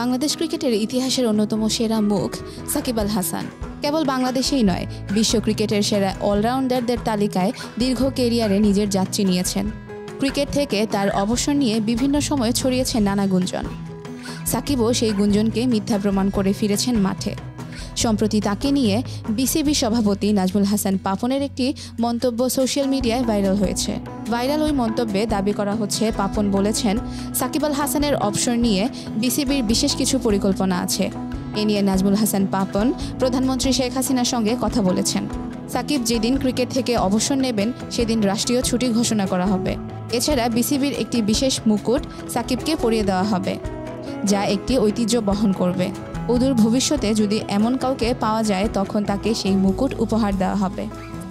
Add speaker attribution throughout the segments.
Speaker 1: বাংলাদেশ ক্রিকেটের ইতিহাসের অন্যতম সেরা মুখ সাকিব আল হাসান কেবল বাংলাদেশেই নয়, বিশ্ব ক্রিকেটের সেরা অলরাউন্ডারদের তালিকায় দীর্ঘ ক্যারিয়ারে নিজের যাত্রী নিয়েছেন। ক্রিকেট থেকে তার অবসর নিয়ে বিভিন্ন সময়ে ছড়িয়েছে নানা গুঞ্জন। সাকিবও সেই গুঞ্জনকে মিথ্যা প্রমাণ করে ফিরেছেন মাঠে। সম্প্রতি তাকে নিয়ে বিসিবি সভাপতি নাজমুল হাসান পাপনের একটি মন্তব্য সোশ্যাল মিডিয়ায় ভাইরাল হয়েছে। ভাইরাল ওই মন্তব্যে দাবি করা হচ্ছে, পাপন বলেছেন সাকিব আল হাসানের অবসর নিয়ে বিসিবির বিশেষ কিছু পরিকল্পনা আছে। এ নিয়ে নাজমুল হাসান পাপন প্রধানমন্ত্রী শেখ হাসিনার সঙ্গে কথা বলেছেন। সাকিব যেদিন ক্রিকেট থেকে অবসর নেবেন সেদিন রাষ্ট্রীয় ছুটি ঘোষণা করা হবে। এছাড়া বিসিবির একটি বিশেষ মুকুট সাকিবকে পরিয়ে দেওয়া হবে, যা একটি ঐতিহ্য বহন করবে। অদূর ভবিষ্যতে যদি এমন কাউকে পাওয়া যায় তখন তাকে সেই মুকুট উপহার দেওয়া হবে।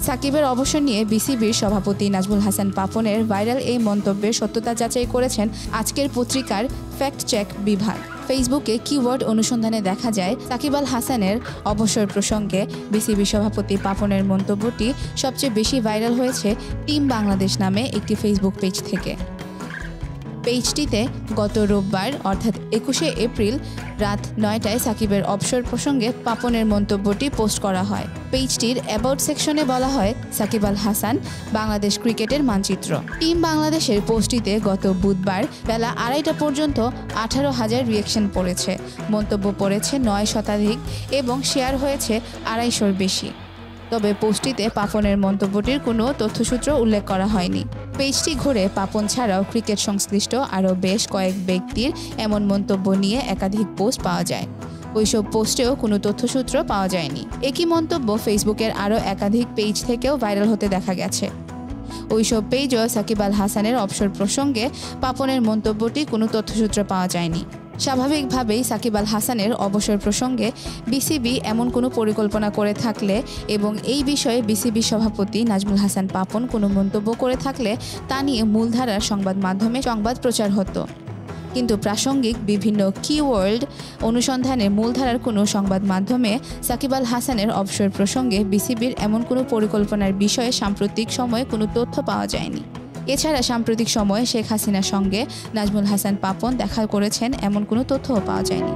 Speaker 1: সাকিবের অবসর নিয়ে বিসিবির সভাপতি নাজমুল হাসান পাপনের ভাইরাল এই মন্তব্যের সত্যতা যাচাই করেছেন আজকের পত্রিকার ফ্যাক্ট চেক বিভাগ। ফেসবুকে কিওয়ার্ড অনুসন্ধানে দেখা যায় সাকিব আল হাসানের অবসর প্রসঙ্গে বিসিবি সভাপতি পাপনের মন্তব্যটি সবচেয়ে বেশি ভাইরাল হয়েছে টিম বাংলাদেশ নামে একটি ফেসবুক পেজ থেকে। পেজটিতে গত রোববার অর্থাৎ 21শে এপ্রিল রাত 9টায় সাকিবের অবসর প্রসঙ্গে পাপনের মন্তব্যটি পোস্ট করা হয়। পেজটির অ্যাবাউট সেকশনে বলা হয়, সাকিব আল হাসান বাংলাদেশ ক্রিকেটের মানচিত্র। টিম বাংলাদেশের পোস্টটিতে গত বুধবার বেলা 2:30টা পর্যন্ত 18,000 রিঅ্যাকশন পড়েছে, মন্তব্য পড়েছে 9 শতাধিক এবং শেয়ার হয়েছে 250-র বেশি। তবে পোস্টটিতে পাপনের মন্তব্যটির কোনো তথ্যসূত্র উল্লেখ করা হয়নি। পেজটি ঘুরে পাপন ছাড়াও ক্রিকেট সংশ্লিষ্ট আরও বেশ কয়েক ব্যক্তির এমন মন্তব্য নিয়ে একাধিক পোস্ট পাওয়া যায়। ওইসব পোস্টেও কোনো তথ্যসূত্র পাওয়া যায়নি। একই মন্তব্য ফেসবুকের আরও একাধিক পেজ থেকেও ভাইরাল হতে দেখা গেছে। ওইসব পেজও সাকিব আল হাসানের অবসর প্রসঙ্গে পাপনের মন্তব্যটি কোনো তথ্যসূত্র পাওয়া যায়নি। স্বাভাবিকভাবেই সাকিব আল হাসানের অবসর প্রসঙ্গে বিসিবি এমন কোনো পরিকল্পনা করে থাকলে এবং এই বিষয়ে বিসিবি সভাপতি নাজমুল হাসান পাপন কোনো মন্তব্য করে থাকলে তা নিয়ে মূলধারার সংবাদ মাধ্যমে সংবাদ প্রচার হতো। কিন্তু প্রাসঙ্গিক বিভিন্ন কিওয়ার্ড অনুসন্ধানে মূলধারার কোনো সংবাদ মাধ্যমে সাকিব আল হাসানের অবসর প্রসঙ্গে বিসিবির এমন কোনো পরিকল্পনার বিষয়ে সাম্প্রতিক সময়ে কোনো তথ্য পাওয়া যায়নি। এছাড়া সাম্প্রতিক সময়ে শেখ হাসিনার সঙ্গে নাজমুল হাসান পাপন দেখা করেছেন এমন কোনো তথ্যও পাওয়া যায়নি।